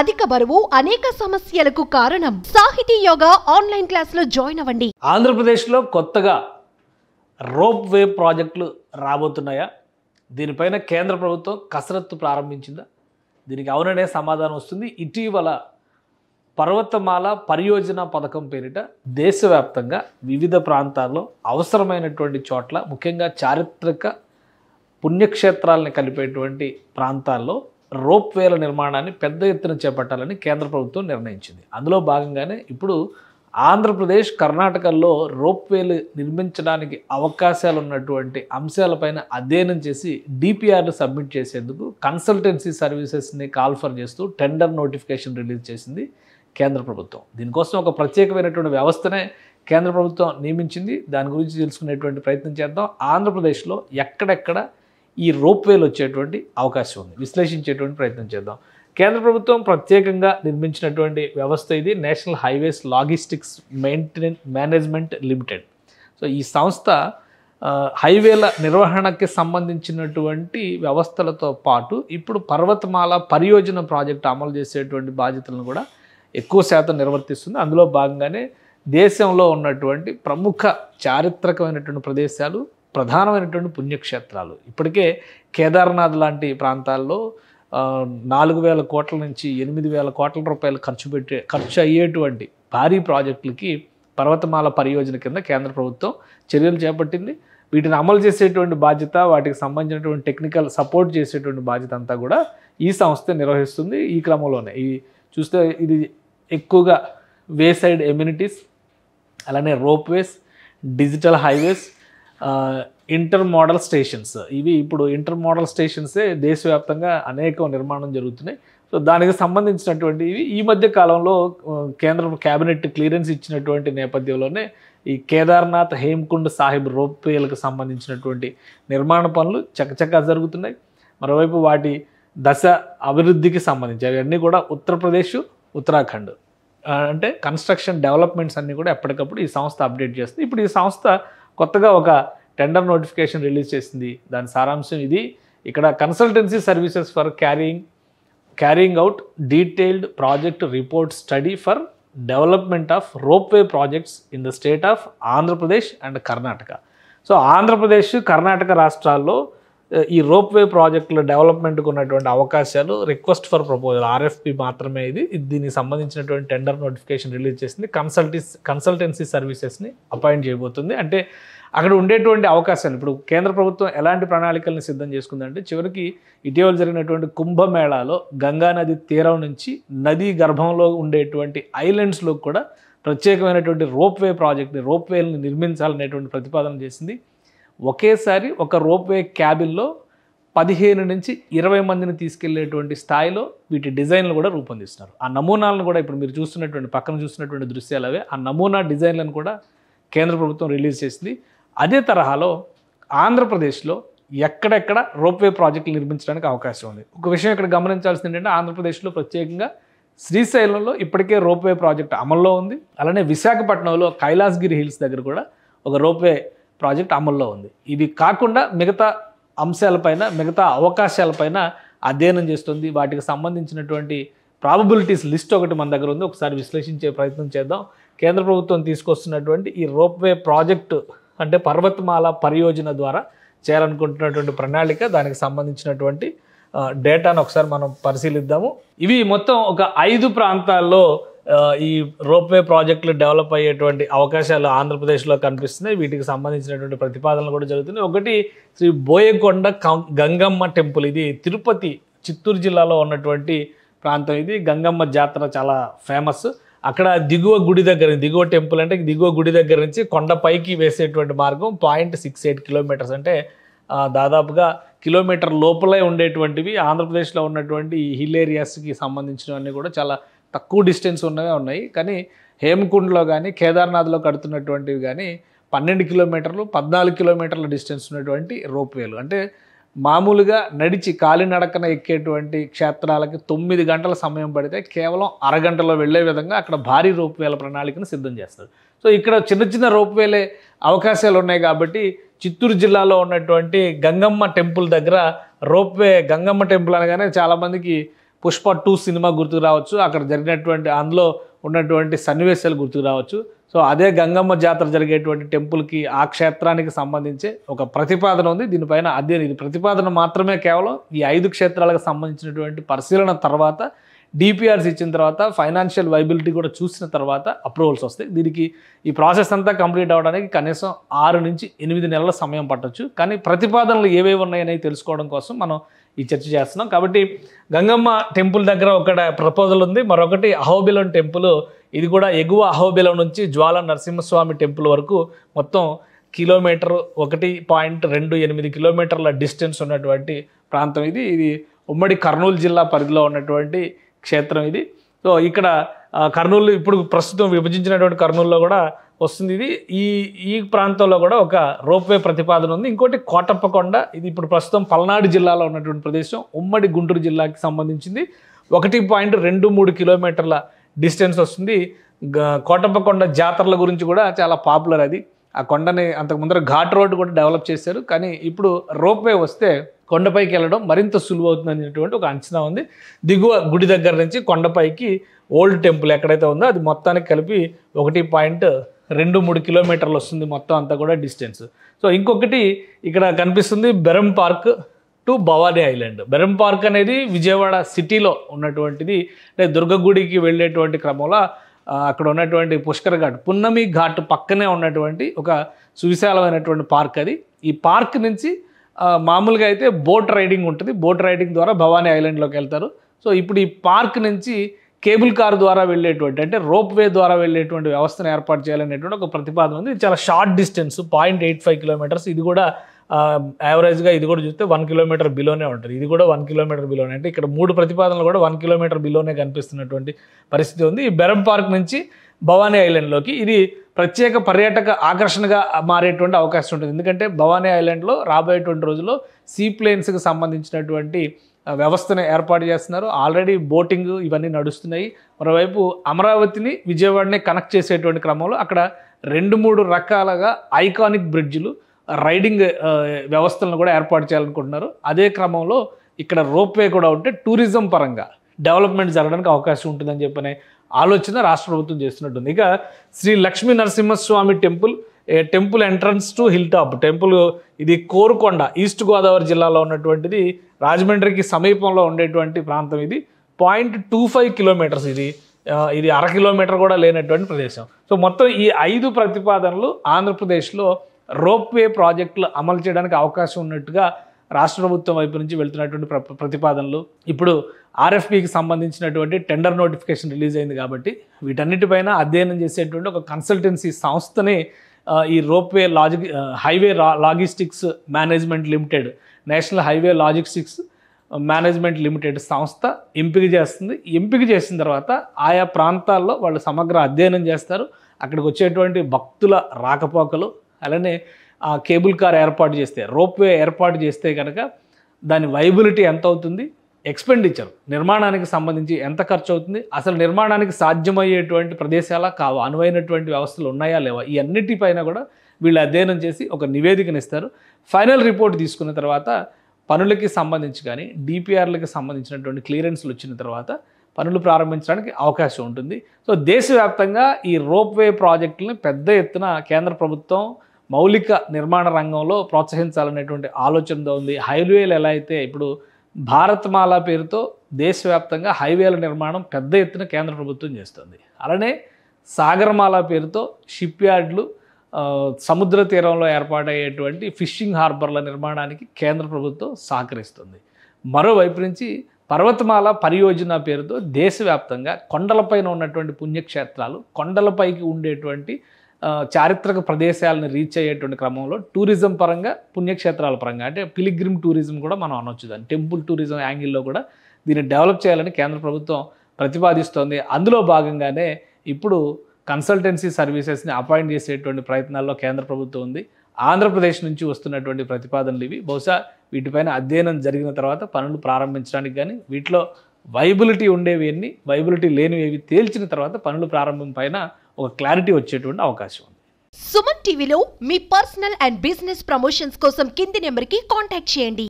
అధిక బరువు అనేక సమస్యలకు కారణం. సాహితీ యోగా ఆన్లైన్ క్లాసులో జాయిన్ అవ్వండి. ఆంధ్రప్రదేశ్లో కొత్తగా రోప్ వే ప్రాజెక్టులు రాబోతున్నాయా? దీనిపైన కేంద్ర ప్రభుత్వం కసరత్తు ప్రారంభించిందా? దీనికి అవుననే సమాధానం వస్తుంది. ఇటీవల పర్వతమాల పరియోజన పథకం పేరిట దేశవ్యాప్తంగా వివిధ ప్రాంతాల్లో అవసరమైనటువంటి చోట్ల, ముఖ్యంగా చారిత్రక పుణ్యక్షేత్రాలను కలిపేటువంటి ప్రాంతాల్లో రోప్ వేల నిర్మాణాన్ని పెద్ద ఎత్తున చేపట్టాలని కేంద్ర ప్రభుత్వం నిర్ణయించింది. అందులో భాగంగానే ఇప్పుడు ఆంధ్రప్రదేశ్, కర్ణాటకల్లో రోప్ వేలు నిర్మించడానికి అవకాశాలు ఉన్నటువంటి అంశాలపైన అధ్యయనం చేసి డిపిఆర్ను సబ్మిట్ చేసేందుకు కన్సల్టెన్సీ సర్వీసెస్ని కాల్ఫర్ చేస్తూ టెండర్ నోటిఫికేషన్ రిలీజ్ చేసింది కేంద్ర ప్రభుత్వం. దీనికోసం ఒక ప్రత్యేకమైనటువంటి వ్యవస్థనే కేంద్ర ప్రభుత్వం నియమించింది. దాని గురించి తెలుసుకునేటువంటి ప్రయత్నం చేద్దాం. ఆంధ్రప్రదేశ్లో ఎక్కడెక్కడ ఈ రోప్ వేలు వచ్చేటువంటి అవకాశం ఉంది, విశ్లేషించేటువంటి ప్రయత్నం చేద్దాం. కేంద్ర ప్రభుత్వం ప్రత్యేకంగా నిర్మించినటువంటి వ్యవస్థ ఇది, national highways logistics management limited. So ఈ సంస్థ హైవేల నిర్వహణకి సంబంధించినటువంటి వ్యవస్థలతో పాటు ఇప్పుడు పర్వతమాల పరియోజన ప్రాజెక్టు అమలు చేసేటువంటి బాధ్యతలను కూడా ఎక్కువ శాతం నిర్వర్తిస్తుంది. అందులో భాగంగానే దేశంలో ఉన్నటువంటి ప్రముఖ చారిత్రకమైనటువంటి ప్రదేశాలు, ప్రధానమైనటువంటి పుణ్యక్షేత్రాలు, ఇప్పటికే కేదార్నాథ్ లాంటి ప్రాంతాల్లో 4,000 కోట్ల నుంచి 8,000 కోట్ల రూపాయలు ఖర్చు అయ్యేటువంటి భారీ ప్రాజెక్టులకి పర్వతమాల పరియోజన కింద కేంద్ర ప్రభుత్వం చర్యలు చేపట్టింది. వీటిని అమలు చేసేటువంటి బాధ్యత, వాటికి సంబంధించినటువంటి టెక్నికల్ సపోర్ట్ చేసేటువంటి బాధ్యత అంతా కూడా ఈ సంస్థ నిర్వహిస్తుంది. ఈ క్రమంలోనే చూస్తే ఇది ఎక్కువగా వే సైడ్ ఎమ్యూనిటీస్, అలానే rope ways, digital highways, intermodal stations, ఇవి ఇప్పుడు ఇంటర్ మోడల్ స్టేషన్సే దేశవ్యాప్తంగా అనేక నిర్మాణం జరుగుతున్నాయి. సో దానికి సంబంధించినటువంటి ఇవి ఈ మధ్య కాలంలో కేంద్ర క్యాబినెట్ క్లియరెన్స్ ఇచ్చినటువంటి నేపథ్యంలోనే ఈ కేదార్నాథ్, హేమ్కుండ్ సాహిబ్ రోప్ వేలకు సంబంధించినటువంటి నిర్మాణ పనులు చకచకా జరుగుతున్నాయి. మరోవైపు వాటి దశ అభివృద్ధికి సంబంధించి అవన్నీ కూడా ఉత్తరప్రదేశ్, ఉత్తరాఖండ్ అంటే కన్స్ట్రక్షన్ డెవలప్మెంట్స్ అన్నీ కూడా ఎప్పటికప్పుడు ఈ సంస్థ అప్డేట్ చేస్తుంది. ఇప్పుడు ఈ సంస్థ కొత్తగా ఒక టెండర్ నోటిఫికేషన్ రిలీజ్ చేసింది. దాని సారాంశం ఇది. ఇక్కడ consultancy services for carrying out detailed project report study for development of ropeway projects in the state of Andhra Pradesh and Karnataka. So Andhra Pradesh, Karnataka రాష్ట్రాల్లో ఈ రోప్వే ప్రాజెక్టుల డెవలప్మెంట్కు ఉన్నటువంటి అవకాశాలు రిక్వెస్ట్ ఫర్ ప్రపోజల్ RFP మాత్రమే ఇది. దీనికి సంబంధించినటువంటి టెండర్ నోటిఫికేషన్ రిలీజ్ చేసింది. కన్సల్టెన్సీ సర్వీసెస్ని అపాయింట్ చేయబోతుంది. అంటే అక్కడ ఉండేటువంటి అవకాశాలు ఇప్పుడు కేంద్ర ప్రభుత్వం ఎలాంటి ప్రణాళికల్ని సిద్ధం చేసుకుందంటే, చివరికి ఇటీవల జరిగినటువంటి కుంభమేళాలో గంగానది తీరం నుంచి నదీ గర్భంలో ఉండేటువంటి ఐలాండ్స్లో కూడా ప్రత్యేకమైనటువంటి రోప్వే ప్రాజెక్ట్ని, రోప్వేని నిర్మించాలనేటువంటి ప్రతిపాదన చేసింది. ఒకేసారి ఒక రోప్వే క్యాబిన్లో 15 నుంచి 20 మందిని తీసుకెళ్లేటువంటి స్థాయిలో వీటి డిజైన్లు కూడా రూపొందిస్తున్నారు. ఆ నమూనాలను కూడా ఇప్పుడు మీరు చూస్తున్నటువంటి పక్కన చూస్తున్నటువంటి దృశ్యాలు అవే. ఆ నమూనా డిజైన్లను కూడా కేంద్ర ప్రభుత్వం రిలీజ్ చేసింది. అదే తరహాలో ఆంధ్రప్రదేశ్లో ఎక్కడెక్కడ రోప్వే ప్రాజెక్టులు నిర్మించడానికి అవకాశం ఉంది. ఒక విషయం ఇక్కడ గమనించాల్సింది ఏంటంటే, ఆంధ్రప్రదేశ్లో ప్రత్యేకంగా శ్రీశైలంలో ఇప్పటికే రోప్వే ప్రాజెక్ట్ అమల్లో ఉంది. అలానే విశాఖపట్నంలో కైలాసగిరి హిల్స్ దగ్గర కూడా ఒక రోప్వే ప్రాజెక్ట్ అమల్లో ఉంది. ఇవి కాకుండా మిగతా అంశాలపైన, మిగతా అవకాశాలపైన అధ్యయనం చేస్తుంది. వాటికి సంబంధించినటువంటి ప్రాబబిలిటీస్ లిస్ట్ ఒకటి మన దగ్గర ఉంది. ఒకసారి విశ్లేషించే ప్రయత్నం చేద్దాం. కేంద్ర ప్రభుత్వం తీసుకొస్తున్నటువంటి ఈ రోప్వే ప్రాజెక్టు అంటే పర్వతమాల పరియోజన ద్వారా చేయాలనుకుంటున్నటువంటి ప్రణాళిక, దానికి సంబంధించినటువంటి డేటాను ఒకసారి మనం పరిశీలిద్దాము. ఇవి మొత్తం ఒక 5 ప్రాంతాల్లో ఈ రోప్వే ప్రాజెక్టులు డెవలప్ అయ్యేటువంటి అవకాశాలు ఆంధ్రప్రదేశ్లో కనిపిస్తున్నాయి. వీటికి సంబంధించినటువంటి ప్రతిపాదనలు కూడా జరుగుతున్నాయి. ఒకటి శ్రీ బోయకొండ గంగమ్మ టెంపుల్. ఇది తిరుపతి, చిత్తూరు జిల్లాలో ఉన్నటువంటి ప్రాంతం. ఇది గంగమ్మ జాతర చాలా ఫేమస్. అక్కడ దిగువ గుడి దగ్గర, దిగువ టెంపుల్ అంటే దిగువ గుడి దగ్గర నుంచి కొండపైకి వేసేటువంటి మార్గం 0.68 కిలోమీటర్స్, అంటే దాదాపుగా కిలోమీటర్ లోపలే ఉండేటువంటివి. ఆంధ్రప్రదేశ్లో ఉన్నటువంటి ఈ హిల్ ఏరియాస్కి సంబంధించినవన్నీ కూడా చాలా తక్కువ డిస్టెన్స్ ఉన్నవే ఉన్నాయి. కానీ హేమకుండ్లో కానీ కేదార్నాథ్లో కడుతున్నటువంటివి కానీ 12 కిలోమీటర్లు, 14 కిలోమీటర్ల డిస్టెన్స్ ఉన్నటువంటి రోప్వేలు. అంటే మామూలుగా నడిచి కాలినడకన ఎక్కేటువంటి క్షేత్రాలకి 9 గంటల సమయం పడితే కేవలం అరగంటలో వెళ్లే విధంగా అక్కడ భారీ రోప్వేల ప్రణాళికను సిద్ధం చేస్తారు. సో ఇక్కడ చిన్న చిన్న రోప్వేలే అవకాశాలు ఉన్నాయి కాబట్టి చిత్తూరు జిల్లాలో ఉన్నటువంటి గంగమ్మ టెంపుల్ దగ్గర రోప్వే, గంగమ్మ టెంపుల్ అనగానే చాలామందికి పుష్ప 2 సినిమా గుర్తుకు రావచ్చు, అక్కడ జరిగినటువంటి అందులో ఉన్నటువంటి సన్నివేశాలు గుర్తుకు రావచ్చు. సో అదే గంగమ్మ జాతర జరిగేటువంటి టెంపుల్కి ఆ క్షేత్రానికి సంబంధించే ఒక ప్రతిపాదన ఉంది. దీనిపైన ఇది ప్రతిపాదన మాత్రమే, కేవలం ఈ 5 క్షేత్రాలకు సంబంధించినటువంటి పరిశీలన తర్వాత డిపిఆర్స్ ఇచ్చిన తర్వాత ఫైనాన్షియల్ వైబిలిటీ కూడా చూసిన తర్వాత అప్రూవల్స్ వస్తాయి. దీనికి ఈ ప్రాసెస్ అంతా కంప్లీట్ అవ్వడానికి కనీసం 6 నుంచి 8 నెలల సమయం పట్టొచ్చు. కానీ ప్రతిపాదనలు ఏవేవి ఉన్నాయని తెలుసుకోవడం కోసం మనం ఈ చర్చ చేస్తున్నాం. కాబట్టి గంగమ్మ టెంపుల్ దగ్గర ఒక ప్రపోజల్ ఉంది, మరొకటి అహోబిలం టెంపుల్. ఇది కూడా ఎగువ అహోబిలం నుంచి జ్వాల నరసింహస్వామి టెంపుల్ వరకు మొత్తం కిలోమీటర్ 1.28 కిలోమీటర్ల డిస్టెన్స్ ఉన్నటువంటి ప్రాంతం ఇది. ఇది ఉమ్మడి కర్నూలు జిల్లా పరిధిలో ఉన్నటువంటి క్షేత్రం ఇది. సో ఇక్కడ కర్నూలు ఇప్పుడు ప్రస్తుతం విభజించినటువంటి కర్నూలులో కూడా వస్తుంది. ఇది ఈ ప్రాంతంలో కూడా ఒక రోప్వే ప్రతిపాదన ఉంది. ఇంకోటి కోటప్పకొండ, ఇది ఇప్పుడు ప్రస్తుతం పల్నాడు జిల్లాలో ఉన్నటువంటి ప్రదేశం, ఉమ్మడి గుంటూరు జిల్లాకి సంబంధించింది. 1.23 కిలోమీటర్ల డిస్టెన్స్ వస్తుంది. కోటప్పకొండ జాతరల గురించి కూడా చాలా పాపులర్ అది. ఆ కొండని అంతకు ముందర ఘాట్ రోడ్ కూడా డెవలప్ చేశారు. కానీ ఇప్పుడు రోప్వే వస్తే కొండపైకి వెళ్ళడం మరింత సులువు అవుతుంది అనేటువంటి ఒక అంచనా ఉంది. దిగువ గుడి దగ్గర నుంచి కొండపైకి ఓల్డ్ టెంపుల్ ఎక్కడైతే ఉందో అది మొత్తానికి కలిపి 1.23 కిలోమీటర్లు వస్తుంది మొత్తం అంతా కూడా డిస్టెన్స్. సో ఇంకొకటి ఇక్కడ కనిపిస్తుంది berm park to Bhavani island. Berm park అనేది విజయవాడ సిటీలో ఉన్నటువంటిది. అంటే దుర్గగుడికి వెళ్ళేటువంటి క్రమంలో అక్కడ ఉన్నటువంటి పుష్కర్ ఘాట్, పున్నమి ఘాట్ పక్కనే ఉన్నటువంటి ఒక సువిశాలమైనటువంటి పార్క్ అది. ఈ పార్క్ నుంచి మామూలుగా అయితే బోట్ రైడింగ్ ఉంటుంది. బోట్ రైడింగ్ ద్వారా భవానీ ఐలాండ్లోకి వెళ్తారు. సో ఇప్పుడు ఈ పార్క్ నుంచి కేబుల్ కార్ ద్వారా వెళ్ళేటువంటి, అంటే రోప్ వే ద్వారా వెళ్ళేటువంటి వ్యవస్థను ఏర్పాటు చేయాలనేటువంటి ఒక ప్రతిపాదన ఉంది. ఇది చాలా షార్ట్ డిస్టెన్స్, 0.85 కిలోమీటర్స్. ఇది కూడా యావరేజ్గా ఇది కూడా చూస్తే 1 కిలోమీటర్ బిలోనే ఉంటుంది. ఇది కూడా 1 కిలోమీటర్ బిలోనే. అంటే ఇక్కడ 3 ప్రతిపాదనలు కూడా 1 కిలోమీటర్ బిలోనే కనిపిస్తున్నటువంటి పరిస్థితి ఉంది. ఈ బెరం పార్క్ నుంచి భవానీ ఐలాండ్లోకి ఇది ప్రత్యేక పర్యాటక ఆకర్షణగా మారేటువంటి అవకాశం ఉంటుంది. ఎందుకంటే భవానీ ఐలాండ్లో రాబోయేటువంటి రోజుల్లో సీ ప్లేన్స్కి సంబంధించినటువంటి వ్యవస్థను ఏర్పాటు చేస్తున్నారు. ఆల్రెడీ బోటింగ్ ఇవన్నీ నడుస్తున్నాయి. మరోవైపు అమరావతిని విజయవాడని కనెక్ట్ చేసేటువంటి క్రమంలో అక్కడ 2-3 రకాలుగా ఐకానిక్ బ్రిడ్జ్లు, రైడింగ్ వ్యవస్థలను కూడా ఏర్పాటు చేయాలనుకుంటున్నారు. అదే క్రమంలో ఇక్కడ రోప్వే కూడా ఉంటే టూరిజం పరంగా డెవలప్మెంట్ జరగడానికి అవకాశం ఉంటుందని చెప్పనే ఆలోచన రాష్ట్ర ప్రభుత్వం చేస్తున్నట్టుంది. ఇక Shri Lakshmi Narasimhaswamy temple entrance to hill top temple, ఇది కోరుకొండ, ఈస్ట్ గోదావరి జిల్లాలో ఉన్నటువంటిది. రాజమండ్రికి సమీపంలో ఉండేటువంటి ప్రాంతం ఇది. 0.25 కిలోమీటర్స్. ఇది 1/2 కిలోమీటర్ కూడా లేనటువంటి ప్రదేశం. సో మొత్తం ఈ 5 ప్రతిపాదనలు ఆంధ్రప్రదేశ్లో రోప్వే ప్రాజెక్టులు అమలు చేయడానికి అవకాశం ఉన్నట్టుగా రాష్ట్ర ప్రభుత్వం వైపు నుంచి వెళ్తున్నటువంటి ప్రతిపాదనలు. ఇప్పుడు ఆర్ఎఫ్పికి సంబంధించినటువంటి టెండర్ నోటిఫికేషన్ రిలీజ్ అయింది కాబట్టి వీటన్నిటిపైన అధ్యయనం చేసేటువంటి ఒక కన్సల్టెన్సీ సంస్థని ఈ ropeway highway logistics management limited, national highway logistics management limited సంస్థ ఎంపిక చేస్తుంది. ఎంపిక చేసిన తర్వాత ఆయా ప్రాంతాల్లో వాళ్ళు సమగ్ర అధ్యయనం చేస్తారు. అక్కడికి వచ్చేటువంటి భక్తుల రాకపోకలు, అలానే కేబుల్ కార్ ఏర్పాటు చేస్తే, రోప్వే ఏర్పాటు చేస్తే కనుక దాని వైబిలిటీ ఎంత అవుతుంది, ఎక్స్పెండిచర్ నిర్మాణానికి సంబంధించి ఎంత ఖర్చు అవుతుంది, అసలు నిర్మాణానికి సాధ్యమయ్యేటువంటి ప్రదేశాలా కావా, అనువైనటువంటి వ్యవస్థలు ఉన్నాయా లేవా, ఈ అన్నిటిపైన కూడా వీళ్ళు అధ్యయనం చేసి ఒక నివేదికను ఇస్తారు. ఫైనల్ రిపోర్ట్ తీసుకున్న తర్వాత పనులకి సంబంధించి కానీ డిపిఆర్లకి సంబంధించినటువంటి క్లియరెన్స్లు వచ్చిన తర్వాత పనులు ప్రారంభించడానికి అవకాశం ఉంటుంది. సో దేశవ్యాప్తంగా ఈ రోప్వే ప్రాజెక్టులను పెద్ద ఎత్తున కేంద్ర ప్రభుత్వం మౌలిక నిర్మాణ రంగంలో ప్రోత్సహించాలనేటువంటి ఆలోచనతో ఉంది. హైవేలు ఎలా అయితే ఇప్పుడు భారత్మాల పేరుతో దేశవ్యాప్తంగా హైవేల నిర్మాణం పెద్ద ఎత్తున కేంద్ర ప్రభుత్వం చేస్తుంది. అలానే సాగరమాల పేరుతో షిప్ యార్డ్లు, సముద్ర తీరంలో ఏర్పాటయ్యేటువంటి ఫిషింగ్ హార్బర్ల నిర్మాణానికి కేంద్ర ప్రభుత్వం సహకరిస్తుంది. మరోవైపు నుంచి పర్వతమాల పరియోజన పేరుతో దేశవ్యాప్తంగా కొండలపైన ఉన్నటువంటి పుణ్యక్షేత్రాలు, కొండలపైకి ఉండేటువంటి చారిత్రక ప్రదేశాలను రీచ్ అయ్యేటువంటి క్రమంలో టూరిజం పరంగా, పుణ్యక్షేత్రాల పరంగా, అంటే పిలిగ్రిమ్ టూరిజం కూడా మనం అనొచ్చు దాన్ని, టెంపుల్ టూరిజం యాంగిల్లో కూడా దీన్ని డెవలప్ చేయాలని కేంద్ర ప్రభుత్వం ప్రతిపాదిస్తోంది. అందులో భాగంగానే ఇప్పుడు కన్సల్టెన్సీ సర్వీసెస్ని అపాయింట్ చేసేటువంటి ప్రయత్నాల్లో కేంద్ర ప్రభుత్వం ఉంది. ఆంధ్రప్రదేశ్ నుంచి వస్తున్నటువంటి ప్రతిపాదనలు ఇవి. బహుశా వీటిపైన అధ్యయనం జరిగిన తర్వాత పనులు ప్రారంభించడానికి కానీ, వీటిలో వైబిలిటీ ఉండేవి ఎన్ని, వైబిలిటీ లేనివి ఏవి తేల్చిన తర్వాత పనులు ప్రారంభం పైన ఒక క్లారిటీ వచ్చేటువంటి అవకాశం ఉంది. సుమన్ టీవీలో మీ పర్సనల్ అండ్ బిజినెస్ ప్రమోషన్స్ కోసం కింది నెంబర్కి కాంటాక్ట్ చేయండి.